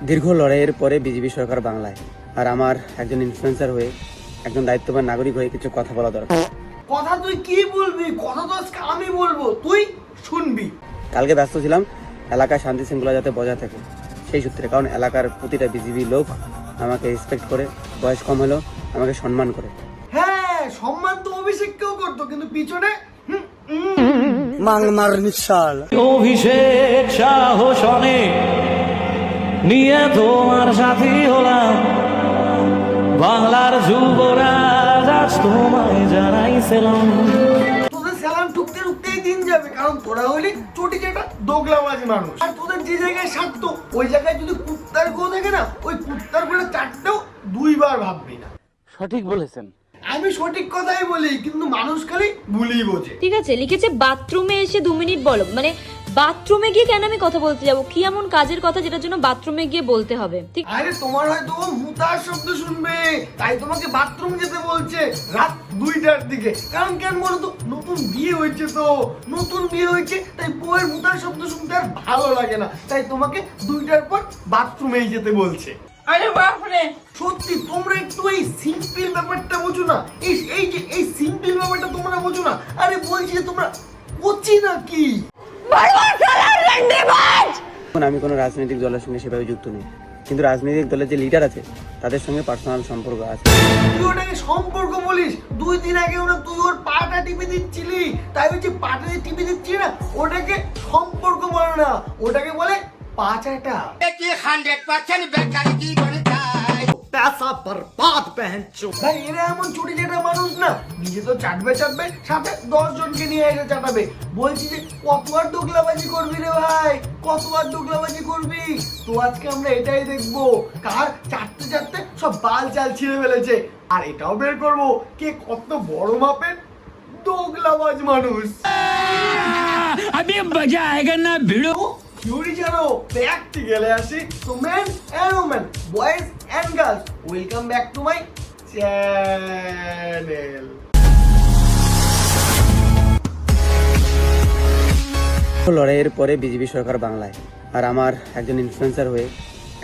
দীর্ঘ লড়াইয়ের পরে বিজেপি সরকার বাংলায়, আর আমার একজন ইনফ্লুয়েন্সার হয়ে, একজন দায়িত্ববান নাগরিক হয়ে কিছু কথা বলা দরকার। কথা তুই কি বলবি? কথা তো আজকে আমি বলবো, তুই শুনবি। কালকে ব্যস্ত ছিলাম এলাকায় শান্তি শৃঙ্খলা যাতে বজায় থাকে সেই সূত্রে, কারণ এলাকার প্রতিটা বিজেপি লোক আমাকে রেসপেক্ট করে, বয়স কম হলেও আমাকে সম্মান করে। হ্যাঁ, সম্মান তো অভিষেক কেউ করতো, কিন্তু পিছনে মাংমার নিশাল অভিষেক সাহস অনেক নিয়ে তোমার সাথী হলাম, বাংলার যুবরাজ আজ তোমায় জানাইছিলাম। তোদের সালাম ঠুকতে ঠুকতেই দিন যাবে, কারণ তোরা হলি চটি যেটা দোগলাবাজি মানুষ। আর তোদের যে জায়গায় স্বার্থ, ওই জায়গায় যদি কুত্তার গো থাকে না, ওই কুত্তার গোটা চারটেও দুইবার ভাববি না। সঠিক বলেছেন। আমি সঠিক কথাই বলি, কিন্তু মানুষ খালি ভুলই বোঝে। ঠিক আছে, লিখেছে বাথরুমে এসে 2 মিনিট বলো। মানে বাথরুমে গিয়ে কেন আমি কথা বলতে যাবো? কি এমন কাজের কথা যেটার জন্য বাথরুমে গিয়ে বলতে হবে? ঠিক আরে তোমার হয়তো মুতার শব্দ শুনবে, তাই তোমাকে বাথরুম যেতে বলছে রাত 2টার দিকে। কারণ কেন বলো তো, নতুন বিয়ে হয়েছে, তো নতুন বিয়ে হয়েছে, তাই বউয়ের মুতার শব্দ শুনতে আর ভালো লাগে না, তাই তোমাকে 2টার পর বাথরুমেই যেতে বলছে। আরে বাপরে, সত্যি তোমরা একটু এই সিম্পল ব্যাপারটা বোঝো না। এই সিম্পল ব্যাপারটা তোমরা বোঝো না। আরে বলছি যে তোমরা কোচি নাকি? এখন আমি কোনো রাজনৈতিক দলের সঙ্গে সেভাবে যুক্ত নেই, কিন্তু রাজনৈতিক দলের যে লিডার আছে তাদের সঙ্গে পার্সোনাল সম্পর্ক আছে। তুই ওটাকে সম্পর্ক বলিস? 2 দিন আগে তুই ওর পাটা টিপে দিচ্ছিলি, তাই হচ্ছে পাটা যে টিপে দিচ্ছি না, ওটাকে সম্পর্ক বলে না, ওটাকে বলে পাচাটা। 100% বেকারি কি করে যায়? पैसा बर्बाद पहनचो। ভাই এরা এমন চুরি যেটা মানুষ না, নিজে তো চাটবে সাথে 10 জনকে নিয়ে এসে চাটাবে। বলছি যে কতবার দোগলাবাজি করবি রে ভাই, কতবার দোগলাবাজি করবি? তো আজকে আমরা এটাই দেখবো, কার চাটতে সব বাল চাল ছিঁড়ে ফেলেছে, আর এটাও বের করবো কে কত বড় মাপের দোগলাবাজ মানুষ। अभी मजा आएगा ना भिड़ो। থিওরি জানো প্র্যাকটিক্যালে আসি। তো men and women, boys and girls, welcome back to my channel. লড়াইয়ের পরে বিজেপি সরকার বাংলায়, আর আমার একজন ইনফ্লুয়েন্সার হয়ে,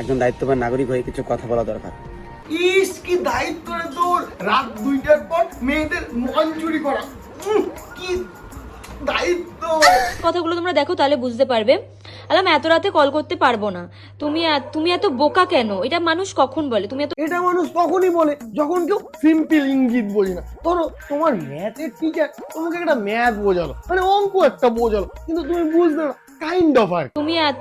একজন দায়িত্ববান নাগরিক হয়ে কিছু কথা বলা দরকার। ইস কি দায়িত্ব রে তোর, রাত 2টার পর মেয়েদের মন চুরি করা। কি দায়িত্ব! কথাগুলো তোমরা দেখো, তাহলে বুঝতে পারবে। আলাম এত রাতে কল করতে পারবো না। তুমি এত বোকা কেন? এটা মানুষ কখন বলে? এটা মানুষ তখনই বলে যখন কেউ সিম্পল ইঙ্গিত বোঝে না। ধরো তোমার ম্যাথের টিচার তোমাকে একটা ম্যাথ বোঝালো, মানে অঙ্ক একটা বোঝালো, কিন্তু তুমি বুঝতে না, কাইন্ড অফ। আর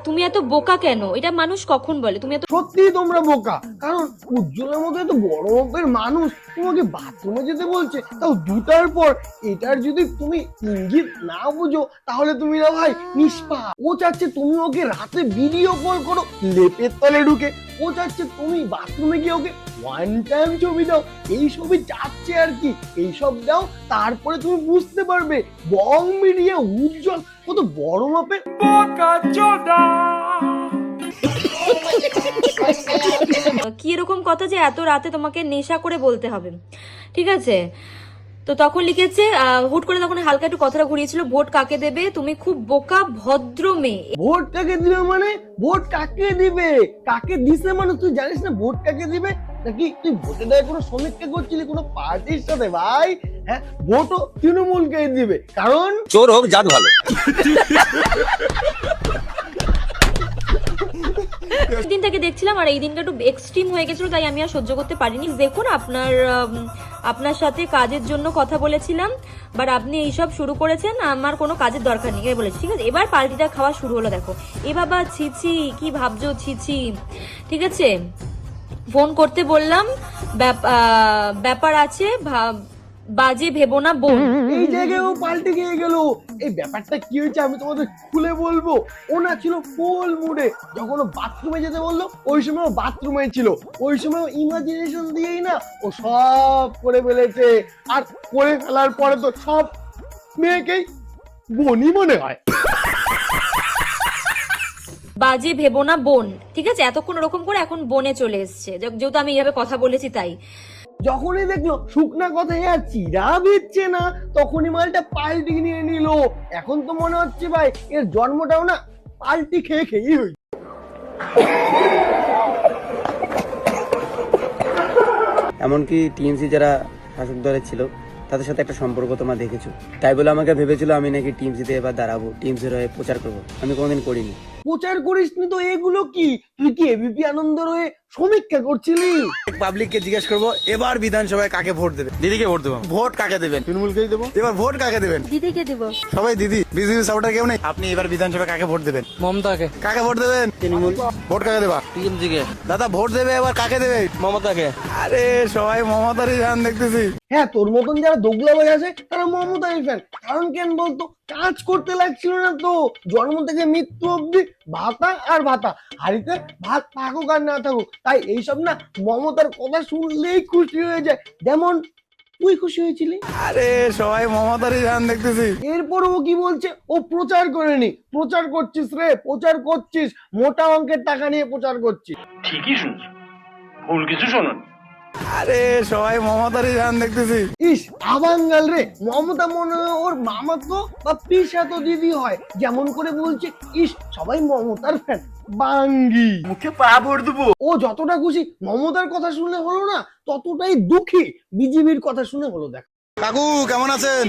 তুমি এত বোকা কেন? এটা মানুষ কখন বলে? সত্যি তোমরা বোকা, কারণ উজ্জ্বলের মতো এত বড় মাপের মানুষ তোমাকে বাথরুমে যেতে বলছে, তাও 2টার পর। এটার যদি তুমি ইঙ্গিত না বুঝো, তাহলে তুমি না ভাই নিষ্পা। ও চাচ্ছে তুমি ওকে রাতে ভিডিও কল করো লেপের তলে ঢুকে, ও চাচ্ছে তুমি বাথরুমে গিয়ে ওকে 1 টাইম ছবি দাও। এই সবই চাচ্ছে আর কি, এইসব দাও, তারপরে তুমি বুঝতে পারবে বং মিডিয়া উজ্জ্বল কত বড় মাপের বোকা চোদা। কি এরকম কথা যে এত রাতে তোমাকে নেশা করে বলতে হবে? ঠিক আছে, তো তখন লিখেছে হুট করে তখন হালকা একটু কথাটা ঘুরিয়েছিল, ভোট কাকে দেবে? তুমি খুব বোকা ভদ্র মেয়ে। ভোট কাকে দিবে মানে? ভোট কাকে দিবে, কাকে দিছে মানে তুই জানিস না ভোট কাকে দিবে? নাকি তুই ভোটে দেয় কোনো সমীক্ষা করছিলি কোনো পার্টির সাথে? ভাই হ্যাঁ, ভোটও তৃণমূলকেই দিবে, কারণ চোর হোক জাত ভালো। দিন থেকে দেখছিলাম, আর এই দিনটা একটু এক্সট্রিম হয়ে গেছিল, তাই আমি আর সহ্য করতে পারিনি। দেখুন, আপনার সাথে কাজের জন্য কথা বলেছিলাম, বাট আপনি এইসব শুরু করেছেন, আমার কোনো কাজের দরকার নেই বলেছি। ঠিক আছে, এবার পাল্টিটা খাওয়া শুরু হলো। দেখো এ বাবা, ছিছি কি ভাবছো, ছিছি। ঠিক আছে, ফোন করতে বললাম, ব্যাপার আছে, বাজে ভেবো না বোন। এই জায়গায় ও পাল্টে গিয়ে গেল। এই ব্যাপারটা কি হয়েছে আমি তোমাদের খুলে বলবো। ও না ছিল ফুল মুডে, যখন ও বাথরুমে যেতে বললো ওই সময় ও বাথরুমে ছিল। ওই সময় ইমাজিনেশন দিয়েই না ও সব করে ফেলেছে, আর করে ফেলার পরে তো সব মেয়েকেই বোনই মনে হয়। বাজে ভেবো না বোন। ঠিক আছে, এতক্ষণ ওরকম করে এখন বনে চলে এসছে, যেহেতু আমি এইভাবে কথা বলেছি তাই। যখনই দেখলো শুকনা কথায় আর চিরা দিচ্ছে না, তখনই মালটা পাল্টি নিয়ে নিল। এখন তো মনে হচ্ছে ভাই এর জন্মটাও না পাল্টি খেয়েই হয়েছে। এমনকি টিএমসি যারা শাসক দলে ছিল তাদের সাথে একটা সম্পর্ক তোমরা দেখেছো, তাই বলে আমাকে ভেবেছিল আমি নাকি টিএমসিতে এবার দাঁড়াবো, টিএমসির হয়ে প্রচার করবো। আমি কোনোদিন করিনি। প্রচার করিসনি তো এগুলো কি? তুই কি এবিপি আনন্দর হয়ে সমীক্ষা করছিলি? পাবলিককে জিজ্ঞেস করবো এবার বিধানসভায় কাকে ভোট দেবে। দিদিকে ভোট দেবো। ভোট কাকে দেবেন? তৃণমূলকেই দেবো। এবার ভোট কাকে দেবেন? দিদিকে দেব। সবাই দিদি, বিজেপি সাপোর্টার কেউ নেই। আপনি এবার বিধানসভায় কাকে ভোট দেবেন? মমতাকে। কাকে ভোট দেবেন? তৃণমূল। ভোট কাকে দেবা? টিএমসিকে। দাদা ভোট দেবে এবার কাকে দেবে? মমতাকে। আরে সবাই মমতারই ধান দেখতেছি। হ্যাঁ, তোর মতন যারা দোগলাবাজ আছে তারা মমতাই ফ্যান। কারণ কেন বলতো? কাজ করতে লাগছিল না তো, জন্ম থেকে মৃত্যু অব্দি ভাতা আর ভাতা, হাড়িতে ভাত থাকুক আর না থাকুক। তাই এইসব না মমতার কথা শুনলেই খুশি হয়ে যায়, যেমন তুই খুশি হয়েছিলি। আরে সবাই মমতারই ধান দেখতেছি। এরপর ও কি বলছে? ও প্রচার করেনি। প্রচার করছিস রে, প্রচার করছিস, মোটা অঙ্কের টাকা নিয়ে প্রচার করছিস। ঠিকই শুনছো, ভুল কিছু শোনো। আরে সবাই মমতারই ধান দেখতেছি। ইস আবাঙ্গাল রে, মমতা মনে হয় ওর মামা তো বা পিসা তো দিদি হয়, যেমন করে বলছে ইস সবাই মমতার ফ্যান। বাঙ্গি মুখে পা ভরে দেবো। ও যতটা খুশি মমতার কথা শুনে হলো না, ততটাই দুঃখী বিজেপির কথা শুনে হলো। দেখ কাকু কেমন আছেন?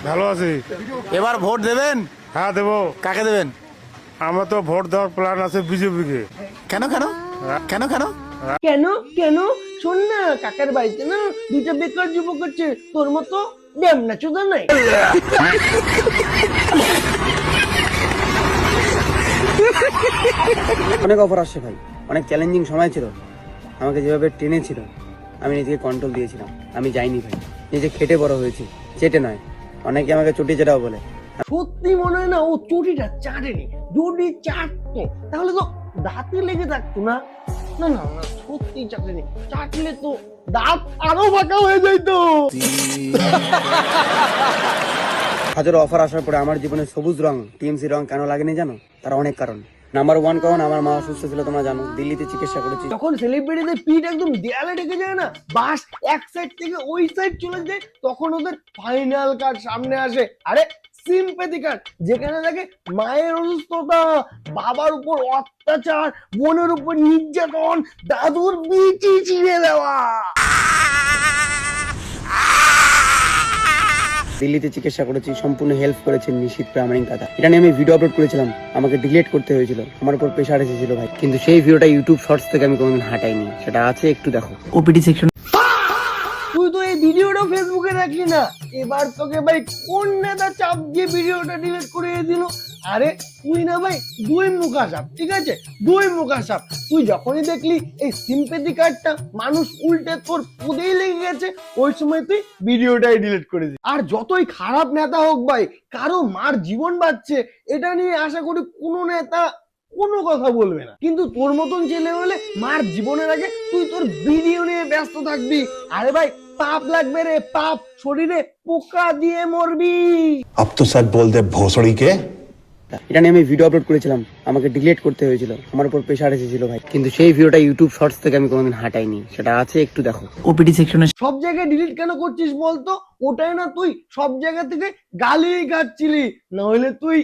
ভালো আছি। এবার ভোট দেবেন? হ্যাঁ দেবো। কাকে দেবেন? আমার তো ভোট দেওয়ার প্ল্যান আছে বিজেপিকে। কেন কেন কেন কেন? কেন কেন? শোন না, কাকার বাড়িতে না দুইটা বেকার যুবক আছে, তোর মতো ড্যামনা চোদা নাই। অনেক অফার আসছে ভাই, অনেক চ্যালেঞ্জিং সময় ছিল। আমাকে যেভাবে টেনেছিল আমি নিজেকে কন্ট্রোল দিয়েছিলাম। আমি যাইনি ভাই, নিজে খেটে বড় হয়েছি, চেটে নয়। অনেকে আমাকে চটি চেটাও বলে। সত্যি মনে হয় না ও চটিটা চাটেনি। যদি চাটতো তাহলে তো দাঁতে লেগে থাকতো না। না না না, সত্যি চাটেনি। চাটলে তো দাঁত আরো বাঁকা হয়ে যাইতো। হাজারো অফার আসার পরে আমার জীবনে সবুজ রং, টিএমসি রং কেন লাগেনি জানো? তার অনেক কারণ। নাম্বার 1 কারণ আমার মা অসুস্থ ছিল, তোমরা জানো। দিল্লিতে চিকিৎসা করেছি। যখন সেলিব্রিটিদের পিঠ একদম দেয়ালে ঢেকে যায় না, বাস এক সাইড থেকে ওই সাইড চলে যায়, তখন ওদের ফাইনাল কার্ড সামনে আসে। আরে সিম্প্যাথি কার্ড, যেখানে থাকে মায়ের অসুস্থতা, বাবার উপর অত্যাচার, বোনের উপর নির্যাতন, দাদুর বিচি ছিঁড়ে দেওয়া। দিল্লিতে চিকিৎসা করেছি, সম্পূর্ণ হেল্প করেছেন নিশীথ প্রামাণিক দাদা। এটা নিয়ে আমি ভিডিও আপলোড করেছিলাম, আমাকে ডিলিট করতে হয়েছিল, আমার উপর প্রেশার এসেছিল ভাই। কিন্তু সেই ভিডিওটা ইউটিউব শর্টস থেকে আমি কোনোদিন হাঁটাইনি, সেটা আছে, একটু দেখো ওপিডি সেকশন। তুই তো এই ভিডিওটা ফেসবুকে রাখলি না, এবার তোকে ভাই কোন নেতা চাপ দিয়ে ভিডিওটা ডিলিট করে দিল? আরে তুই না ভাই দুই মুখা সাপ, ঠিক আছে? দুই মুখা সাপ। তুই যখনই দেখলি এই সিম্প্যাথি কার্ডটা মানুষ উল্টে তোর পুদেই লেগে গেছে, ওই সময় তুই ভিডিওটাই ডিলিট করে দিস। আর যতই খারাপ নেতা হোক ভাই, কারো মার জীবন বাঁচছে এটা নিয়ে আশা করি কোনো নেতা কোনো কথা বলবে না। কিন্তু তোর মতন ছেলে হলে মার জীবনের আগে তুই তোর ভিডিও নিয়ে ব্যস্ত থাকবি। আরে ভাই পাপ লাগবে রে, পাপ। শরীরে পোকা দিয়ে মরবি। अब तो सच बोल दे भोसड़ी के। এটা নিয়ে আমি ভিডিও আপলোড করেছিলাম, আমাকে ডিলিট করতে হয়েছিল, আমার উপর প্রেশার এসেছিল ভাই। কিন্তু সেই ভিডিওটা ইউটিউব শর্টস থেকে আমি কোনোদিন হাঁটাইনি, সেটা আছে, একটু দেখো ওপিডি সেকশনে। সব জায়গায় ডিলিট কেন করছিস বলতো? ওটাই না তুই সব জায়গা থেকে গালি খাচ্ছিলি, না হলে তুই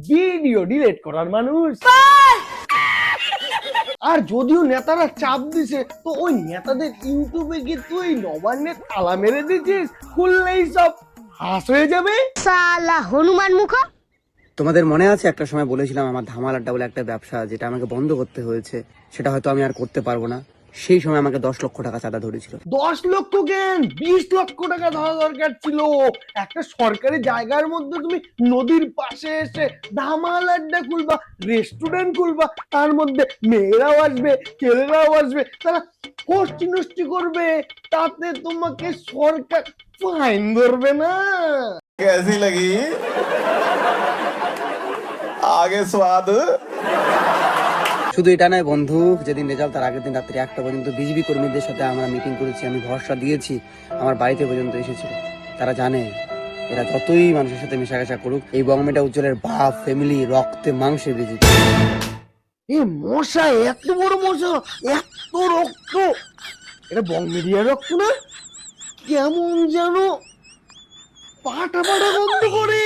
ভিডিও ডিলিট করার মানুষ। আর যদিও নেতারা চাপ দিছে, তো ওই নেতাদের ইউটিউবে গিয়ে তুই নবান্নের তালা মেরে দিছিস, খুললেই সব হাস হয়ে যাবে। সালা হনুমান মুখো। তোমাদের মনে আছে একটা সময় বলেছিলাম আমার ধামাল আড্ডা বলে একটা ব্যবসা, যেটা আমাকে বন্ধ করতে হয়েছে, সেটা হয়তো আমি আর করতে পারবো না। সেই সময় আমাকে 10 লক্ষ টাকা চাঁদা ধরেছিল। 10 লক্ষ কেন, 20 লক্ষ টাকা ধরা দরকার ছিল। একটা সরকারি জায়গার মধ্যে তুমি নদীর পাশে এসে ধামাল আড্ডা খুলবা, রেস্টুরেন্ট খুলবা, তার মধ্যে মেয়েরাও আসবে, ছেলেরাও আসবে, তারা কষ্টি নষ্টি করবে, তাতে তোমাকে সরকার ফাইন ধরবে না। कैसी लगी? आगे स्वाद। শুধু এটা নয় বন্ধু, যেদিন রেজাল্ট তার আগের দিন রাত্রি 1টা পর্যন্ত বিজেপি কর্মীদের সাথে আমরা মিটিং করেছি, আমি ভরসা দিয়েছি, আমার বাড়িতে পর্যন্ত এসেছিল। তারা জানে এরা যতই মানুষের সাথে মেশামেশা করুক, এই বঙ্গমেটা উজ্জ্বলের বাপ ফ্যামিলি রক্তে মাংসে বিজেপি। এ মশা, এত বড় মশা, এত রক্ত, এটা বং মিডিয়ার রক্ত না? কেমন যেন পাটা পাটা বন্ধ করে।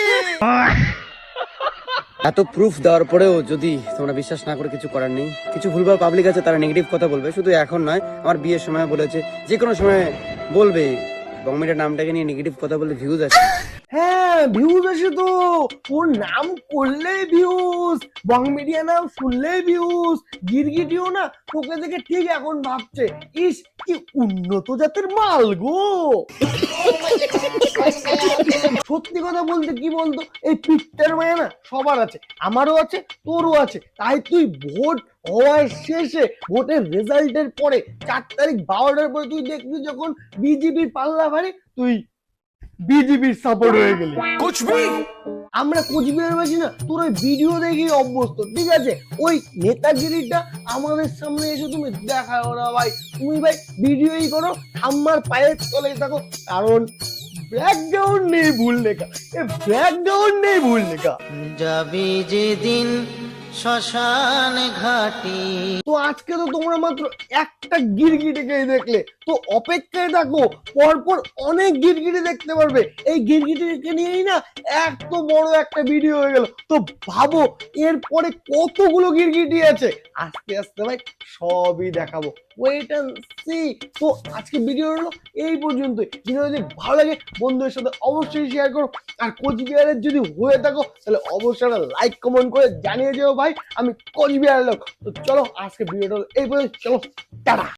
এত প্রুফ দেওয়ার পরেও যদি তোমরা বিশ্বাস না করে কিছু করার নেই, কিছু ভুলভাল পাবলিক আছে তারা নেগেটিভ কথা বলবে, শুধু এখন নয়, আমার বিয়ের সময় বলেছে, যে কোনো সময় বলবে বংমিডিয়ার নামটাকে নিয়ে নেগেটিভ কথা বললে ভিউজ আসে। হ্যাঁ ভিউজ আসে তো, ওর নাম করলেই ভিউজ, বং মিডিয়া নাম শুনলেই ভিউজ। গিরগিটিও না তোকে দেখে ঠিক এখন ভাবছে, ইস কি উন্নত জাতের মাল গো। সত্যি কথা বলতে কি বলতো, এই পিঠটার মায়া না সবার আছে, আমারও আছে, তোরও আছে। তাই তুই ভোট হওয়ার শেষে, ভোটের রেজাল্টের পরে 4 তারিখ 12টার পরে তুই দেখবি যখন বিজেপি পাল্লা ভারী, তুই বিজেপির সাপোর্ট হয়ে গেলি। আমরা কোচবিহারবাসী না তোর ওই ভিডিও দেখেই অভ্যস্ত, ঠিক আছে? ওই নেতাগিরিটা আমাদের সামনে এসে তুমি দেখাও না ভাই, তুমি ভাই ভিডিওই করো, ঠাম্মার পায়ের তলে থাকো, কারণ ব্যাকগ্রাউন্ড নেই ভুল লেখা, ব্যাকগ্রাউন্ড নেই ভুল লেখা। যাবি যেদিন শ্মশান ঘাটি। তো আজকে তো তোমরা মাত্র একটা গিরগিটিকেই দেখলে, তো অপেক্ষায় থাকো, পরপর অনেক গিরগিটি দেখতে পারবে। এই গিরগিটিকে নিয়েই না এত বড় একটা ভিডিও হয়ে গেল, তো ভাবো এরপরে কতগুলো গিরগিটি আছে। আস্তে আস্তে ভাই সবই দেখাবো, ওয়েট এন্ড সি। তো আজকে ভিডিও হলো এই পর্যন্তই। ভিডিও যদি ভালো লাগে বন্ধুদের সাথে অবশ্যই শেয়ার করো, আর কোচবিহারের যদি হয়ে থাকো তাহলে অবশ্যই লাইক কমেন্ট করে জানিয়ে যেও ভাই আমি কোচবিহারের লোক। তো চলো আজকে ভিডিওটা এই পর্যন্ত, চলো টাটা।